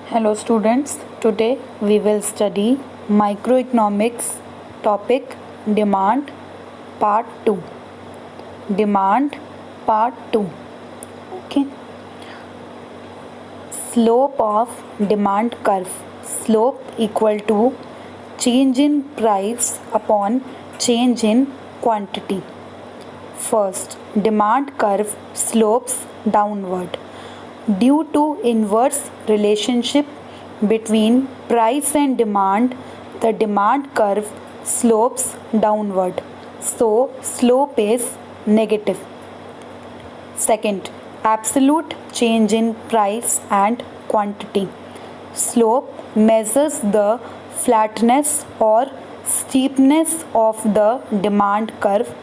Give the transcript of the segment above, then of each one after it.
Hello students, today we will study microeconomics topic demand part 2. Demand part 2. Okay. Slope of demand curve. Slope equal to change in price upon change in quantity. First, demand curve slopes downward due to inverse relationship between price and demand. The demand curve slopes downward, so slope is negative. Second, absolute change in price and quantity. Slope measures the flatness or steepness of the demand curve,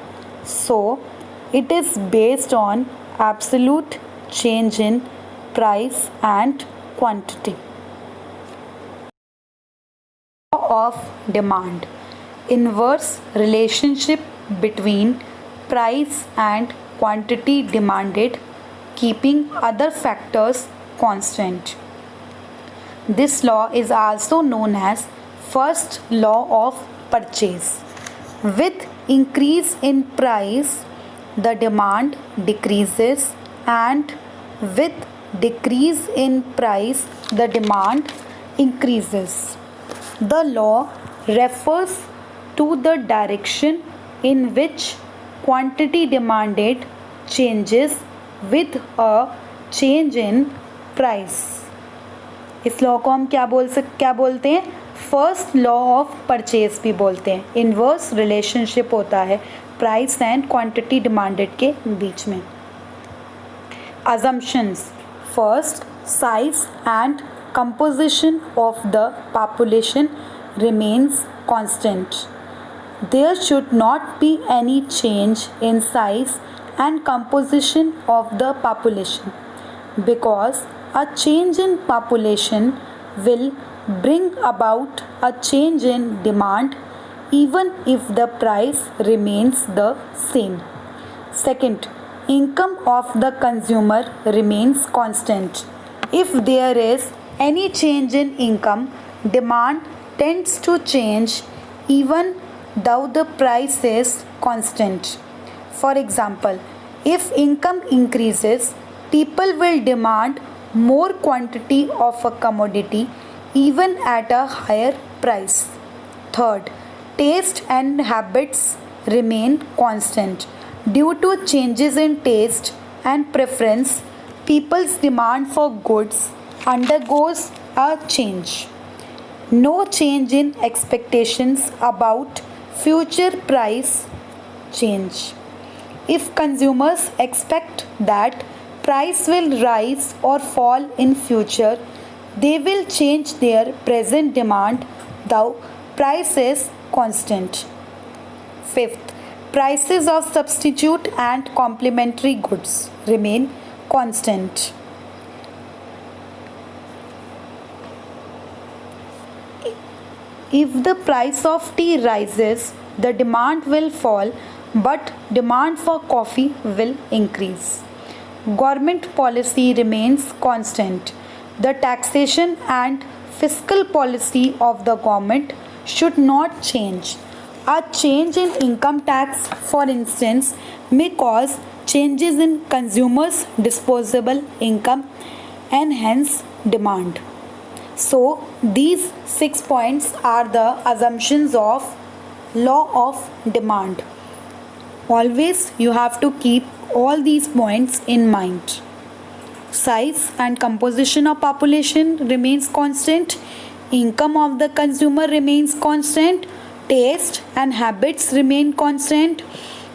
so it is based on absolute change in price and quantity. Law of demand. Inverse relationship between price and quantity demanded, keeping other factors constant. This law is also known as first law of purchase. With increase in price, the demand decreases, and with decrease in price, the demand increases. The law refers to the direction in which quantity demanded changes with a change in price. इस law को हम क्या बोलते हैं? First law of purchase भी बोलते हैं. Inverse relationship होता है प्राइस एंड क्वांटिटी डिमांडेड के बीच में. Assumptions. First, size and composition of the population remains constant. There should not be any change in size and composition of the population, because a change in population will bring about a change in demand even if the price remains the same. Second, income of the consumer remains constant. If there is any change in income, demand tends to change even though the price is constant. For example, if income increases, people will demand more quantity of a commodity even at a higher price. Third, taste and habits remain constant. Due to changes in taste and preference, people's demand for goods undergoes a change. No change in expectations about future price change. If consumers expect that price will rise or fall in future, they will change their present demand though price is constant. Fifth, prices of substitute and complementary goods remain constant. If the price of tea rises, the demand will fall, but demand for coffee will increase. Government policy remains constant. The taxation and fiscal policy of the government should not change. A change in income tax, for instance, may cause changes in consumers' disposable income and hence demand. So, these 6 points are the assumptions of law of demand. Always you have to keep all these points in mind. Size and composition of population remains constant. Income of the consumer remains constant. Taste and habits remain constant.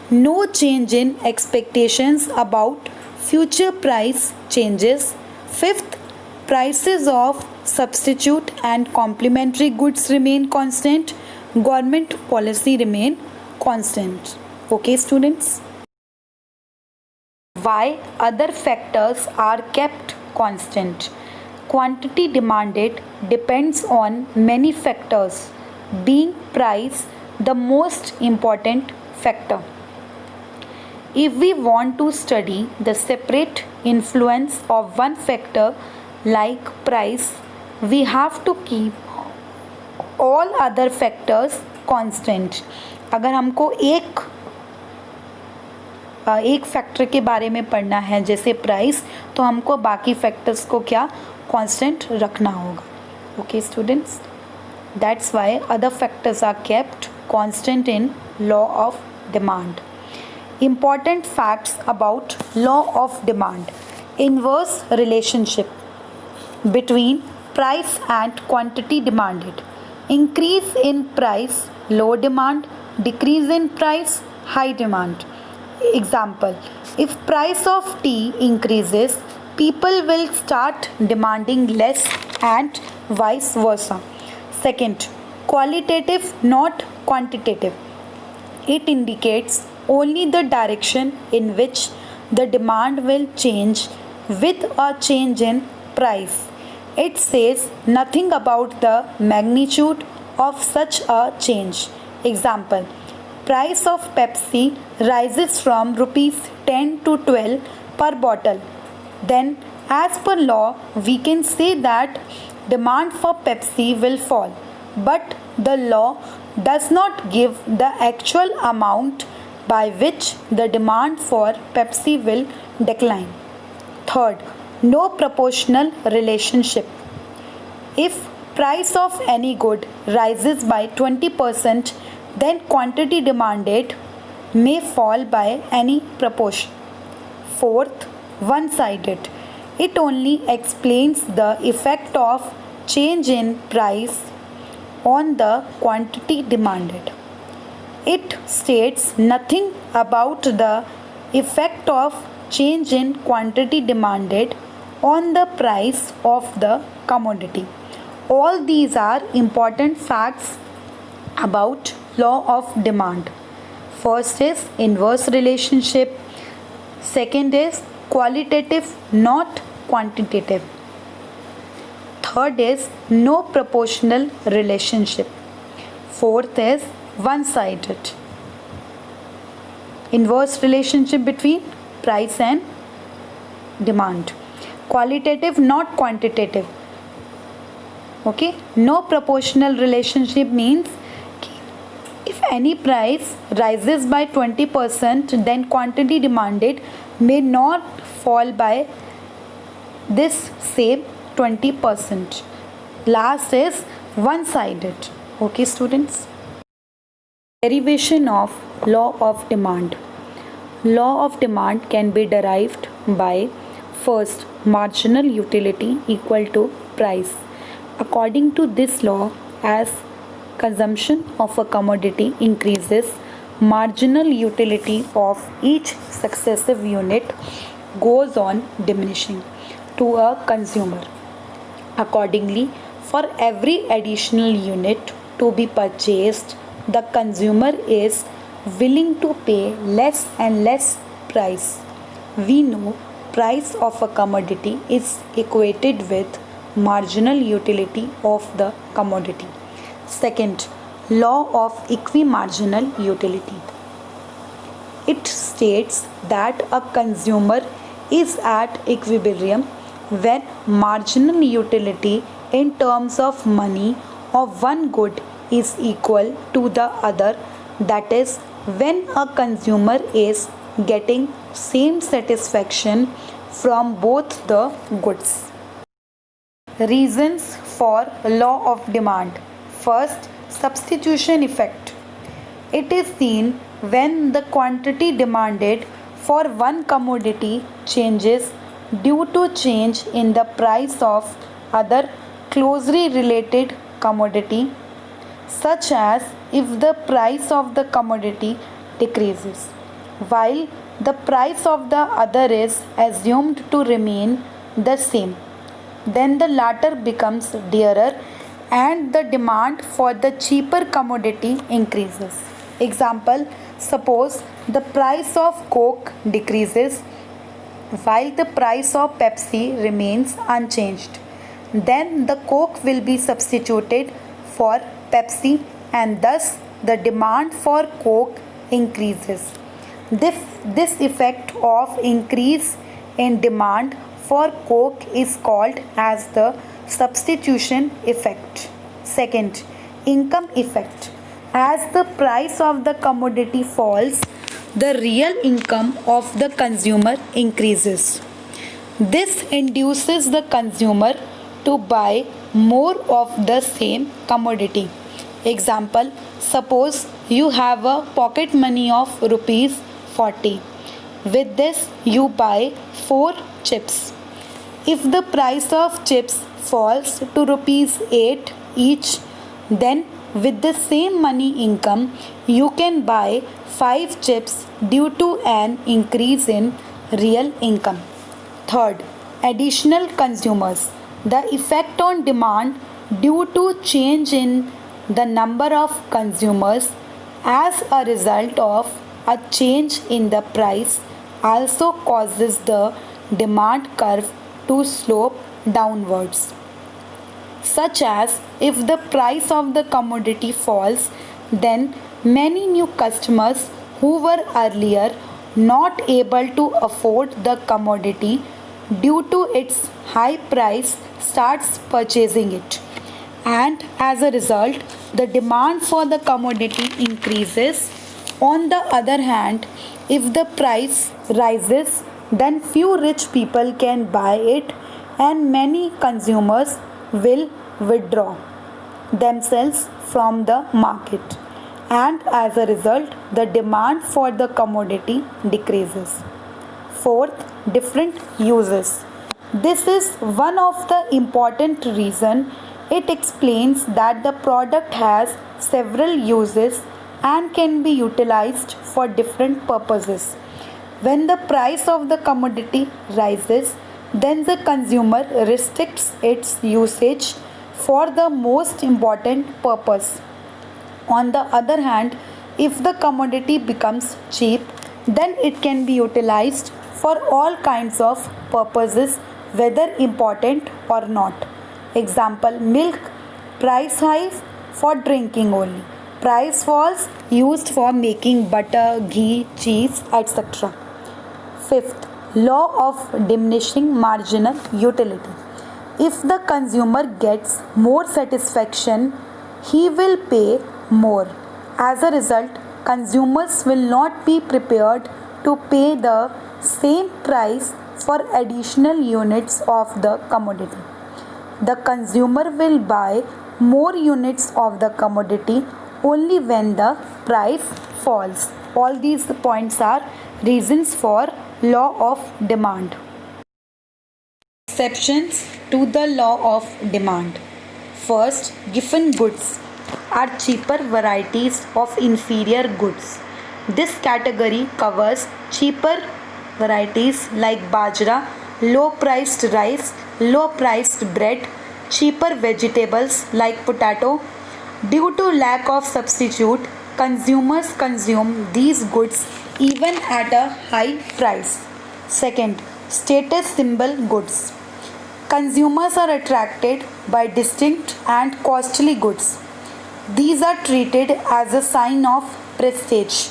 No change in expectations about future price changes. Fifth, prices of substitute and complementary goods remain constant. Government policy remain constant. Okay, students? Why other factors are kept constant? Quantity demanded depends on many factors, being price the most important factor. If we want to study the separate influence of one factor like price, we have to keep all other factors constant. अगर हमको एक factor के बारे में पढ़ना है जैसे price, तो हमको बाकी फैक्टर्स को क्या कांस्टेंट रखना होगा. Okay students, that's why other factors are kept constant in law of demand. Important facts about law of demand. Inverse relationship between price and quantity demanded. Increase in price, low demand. Decrease in price, high demand. Example, if price of tea increases, people will start demanding less and vice versa. Second, qualitative, not quantitative. It indicates only the direction in which the demand will change with a change in price. It says nothing about the magnitude of such a change. Example, price of Pepsi rises from rupees 10 to 12 per bottle. Then as per law we can say that demand for Pepsi will fall, but the law does not give the actual amount by which the demand for Pepsi will decline. Third, no proportional relationship. If price of any good rises by 20%, then quantity demanded may fall by any proportion. Fourth, one-sided. It only explains the effect of change in price on the quantity demanded. It states nothing about the effect of change in quantity demanded on the price of the commodity. All these are important facts about law of demand. First is inverse relationship. Second is qualitative, not quantitative. Third is no proportional relationship. Fourth is one-sided. Inverse relationship between price and demand. Qualitative, not quantitative. Okay, no proportional relationship means if any price rises by 20%, then quantity demanded may not fall by this same 20%. Last is one-sided. Okay students. Derivation of law of demand. Law of demand can be derived by first, marginal utility equal to price. According to this law, as consumption of a commodity increases, marginal utility of each successive unit goes on diminishing to a consumer. Accordingly, for every additional unit to be purchased, the consumer is willing to pay less and less price. We know price of a commodity is equated with marginal utility of the commodity. Second, law of equimarginal utility. It states that a consumer is at equilibrium when marginal utility in terms of money of one good is equal to the other, that is when a consumer is getting same satisfaction from both the goods. Reasons for law of demand. First, substitution effect. It is seen when the quantity demanded for one commodity changes due to change in the price of other closely related commodity, such as if the price of the commodity decreases while the price of the other is assumed to remain the same, then the latter becomes dearer and the demand for the cheaper commodity increases. Example, suppose the price of Coke decreases while the price of Pepsi remains unchanged. Then the Coke will be substituted for Pepsi and thus the demand for Coke increases. This effect of increase in demand for Coke is called as the substitution effect. Second, income effect. As the price of the commodity falls, the real income of the consumer increases. This induces the consumer to buy more of the same commodity. Example, suppose you have a pocket money of rupees 40. With this, you buy 4 chips. If the price of chips falls to rupees 8 each, then with the same money income, you can buy 5 chips due to an increase in real income. Third, additional consumers. The effect on demand due to change in the number of consumers as a result of a change in the price also causes the demand curve to slope downwards. Such as if the price of the commodity falls, then many new customers who were earlier not able to afford the commodity due to its high price starts purchasing it, and as a result the demand for the commodity increases. On the other hand, if the price rises, then few rich people can buy it and many consumers will withdraw themselves from the market, and as a result the demand for the commodity decreases. Fourth, different uses. This is one of the important reason. It explains that the product has several uses and can be utilized for different purposes. When the price of the commodity rises, then the consumer restricts its usage for the most important purpose. On the other hand, if the commodity becomes cheap, then it can be utilized for all kinds of purposes, whether important or not. Example, milk price rise for drinking only. Price falls used for making butter, ghee, cheese, etc. Fifth, law of diminishing marginal utility. If the consumer gets more satisfaction, he will pay more. As a result, consumers will not be prepared to pay the same price for additional units of the commodity. The consumer will buy more units of the commodity only when the price falls. All these points are reasons for law of demand. Exceptions to the law of demand. First, given goods are cheaper varieties of inferior goods. This category covers cheaper varieties like bajra, low priced rice, low priced bread, cheaper vegetables like potato. Due to lack of substitute, consumers consume these goods even at a high price. Second, status symbol goods. Consumers are attracted by distinct and costly goods. These are treated as a sign of prestige.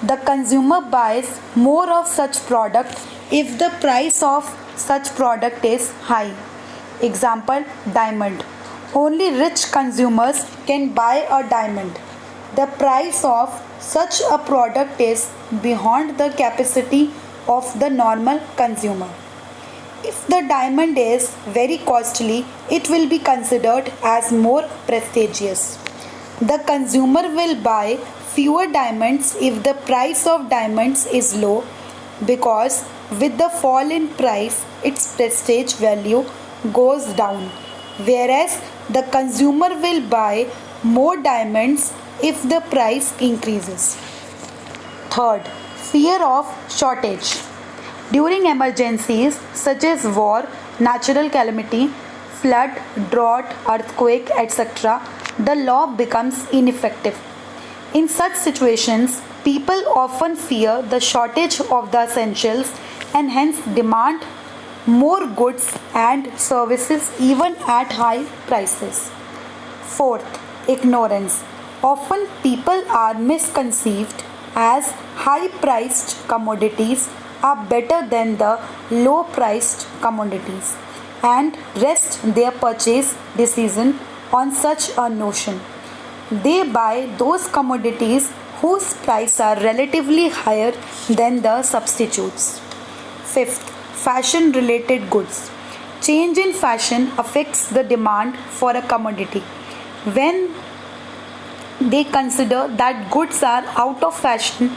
The consumer buys more of such product if the price of such product is high. Example, diamond. Only rich consumers can buy a diamond. The price of such a product is beyond the capacity of the normal consumer. If the diamond is very costly, it will be considered as more prestigious. The consumer will buy fewer diamonds if the price of diamonds is low, because with the fall in price, its prestige value goes down, whereas the consumer will buy more diamonds if the price increases. Third, fear of shortage. During emergencies such as war, natural calamity, flood, drought, earthquake, etc., the law becomes ineffective. In such situations, people often fear the shortage of the essentials and hence demand more goods and services even at high prices. Fourth, ignorance. Often people are misconceived as high priced commodities are better than the low priced commodities. and rest their purchase decision on such a notion. They buy those commodities whose prices are relatively higher than the substitutes. Fifth, fashion related goods. Change in fashion affects the demand for a commodity. When they consider that goods are out of fashion,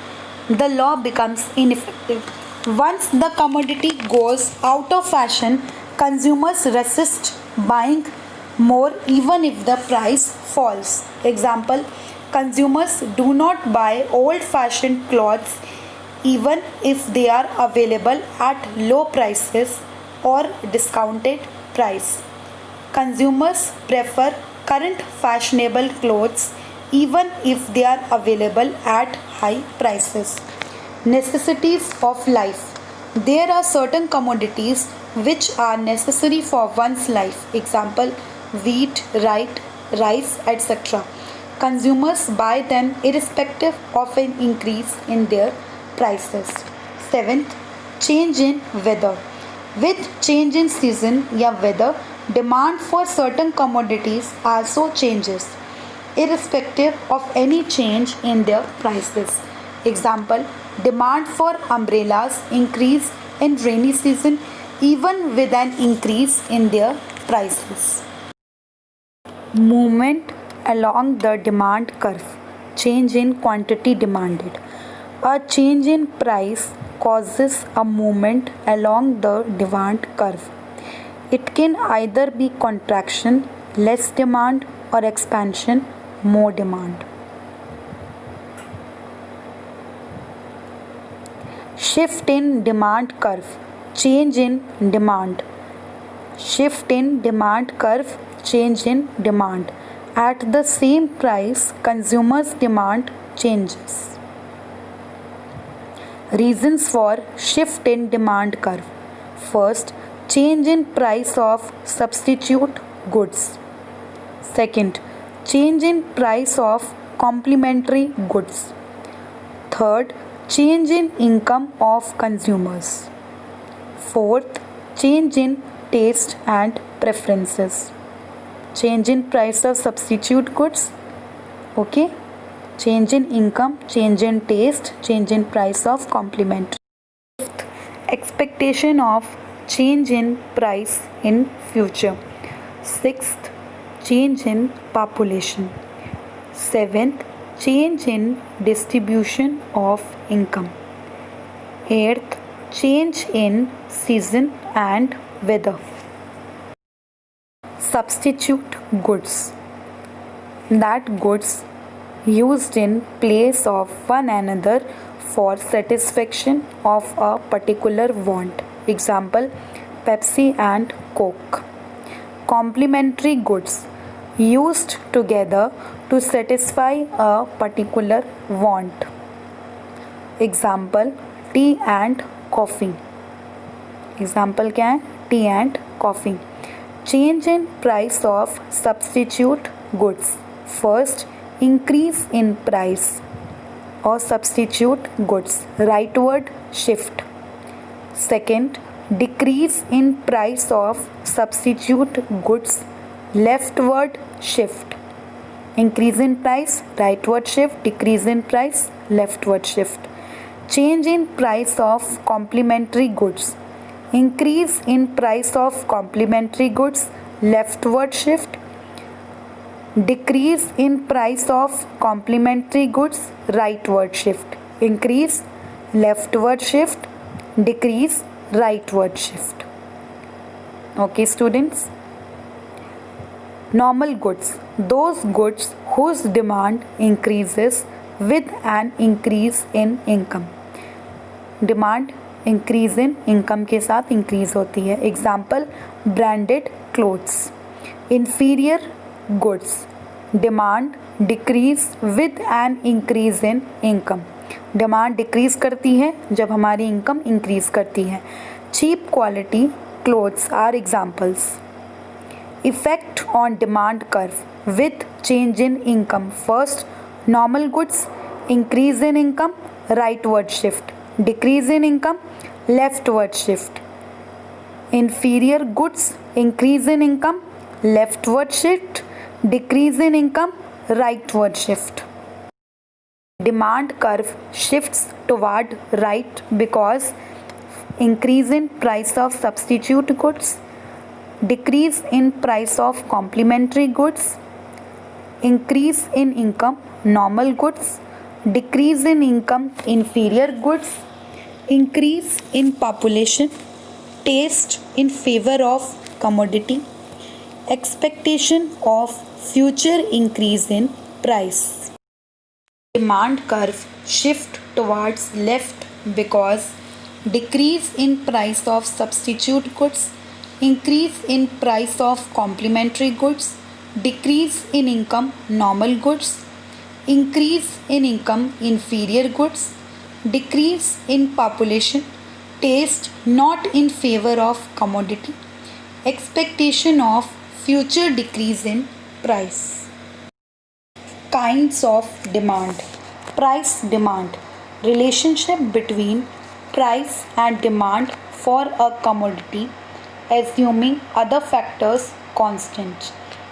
the law becomes ineffective. Once the commodity goes out of fashion, consumers resist buying more even if the price falls. Example, consumers do not buy old fashioned clothes even if they are available at low prices or discounted price. Consumers prefer current fashionable clothes even if they are available at high prices. Necessities of life. There are certain commodities which are necessary for one's life. Example, wheat, rice, etc. Consumers buy them irrespective of an increase in their prices. Seventh, change in weather. With change in season या weather, demand for certain commodities also changes, irrespective of any change in their prices. Example, demand for umbrellas increase in rainy season even with an increase in their prices. Movement along the demand curve. Change in quantity demanded. A change in price causes a movement along the demand curve. It can either be contraction, less demand, or expansion, more demand. Shift in demand curve. Change in demand. Shift in demand curve. Change in demand. At the same price, consumers' demand changes. Reasons for shift in demand curve. First, change in price of substitute goods. Second, change in price of complementary goods. Third, change in income of consumers. Fourth, change in taste and preferences. Change in price of substitute goods. Okay. Change in income, change in taste, change in price of complementary. Fifth, expectation of change in price in future. Sixth, change in population. Seventh, change in distribution of income. Eighth, change in season and weather. Substitute goods. That goods used in place of one another for satisfaction of a particular want. Example, Pepsi and Coke. Complementary goods used together to satisfy a particular want. Example, tea and coffee. Example क्या है? Tea and coffee. Change in price of substitute goods. First, increase in price or substitute goods, rightward shift. Second, decrease in price of substitute goods, leftward shift. Increase in price, rightward shift, decrease in price, leftward shift. Change in price of complementary goods. Increase in price of complementary goods, leftward shift. Decrease in price of complementary goods, rightward shift. Increase, leftward shift. Decrease, rightward shift. Okay, students. Normal goods. Those goods whose demand increases with an increase in income. Demand increase in income के साथ increase होती है. Example, branded clothes. Inferior goods. Demand decrease with an increase in income. Demand decrease करती है जब हमारी income increase करती है. Cheap quality clothes are examples. Effect on demand curve with change in income. First, normal goods, increase in income, rightward shift. Decrease in income, leftward shift. inferior goods increase in income, leftward shift, decrease in income, rightward shift. Demand curve shifts toward right because increase in price of substitute goods, decrease in price of complementary goods, increase in income normal goods, decrease in income inferior goods, increase in population, taste in favor of commodity, expectation of future increase in price. Demand curve shift towards left because decrease in price of substitute goods, increase in price of complementary goods, decrease in income normal goods, increase in income inferior goods, decrease in population, taste not in favor of commodity, expectation of future decrease in price. Kinds of demand. Price demand. Relationship between price and demand for a commodity assuming other factors constant.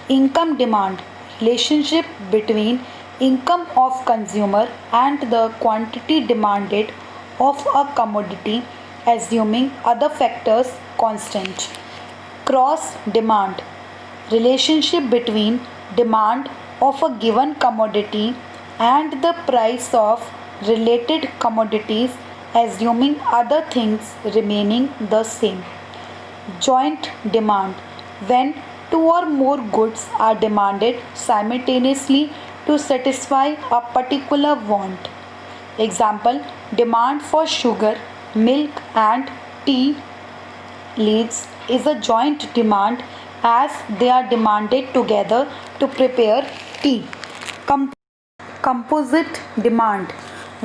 Income demand. Relationship between income of consumer and the quantity demanded of a commodity assuming other factors constant. Cross demand. Relationship between demand of a given commodity and the price of related commodities assuming other things remaining the same. Joint demand. When two or more goods are demanded simultaneously to satisfy a particular want. Example, demand for sugar, milk and tea leads is a joint demand as they are demanded together to prepare tea. Composite demand.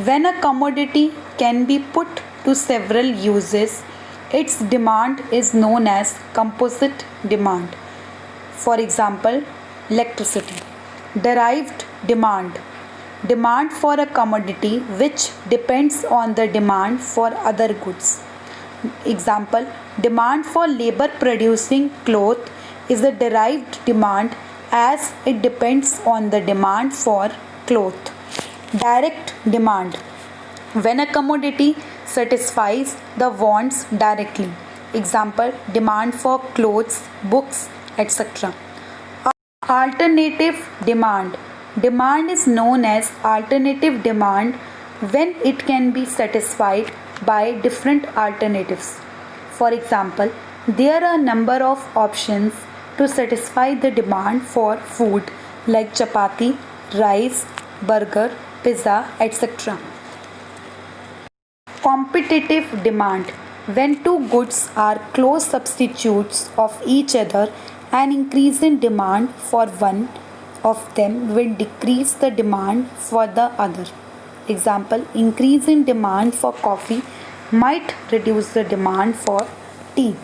When a commodity can be put to several uses, its demand is known as composite demand. For example, electricity. Derived demand. Demand for a commodity which depends on the demand for other goods. Example, demand for labor producing cloth is a derived demand as it depends on the demand for cloth. Direct demand. When a commodity satisfies the wants directly. Example, demand for clothes, books, etc. Alternative demand. Demand is known as alternative demand when it can be satisfied by different alternatives. For example, there are a number of options to satisfy the demand for food like chapati, rice, burger, pizza, etc. Competitive demand. When two goods are close substitutes of each other, an increase in demand for one of them will decrease the demand for the other. Example, increase in demand for coffee might reduce the demand for tea.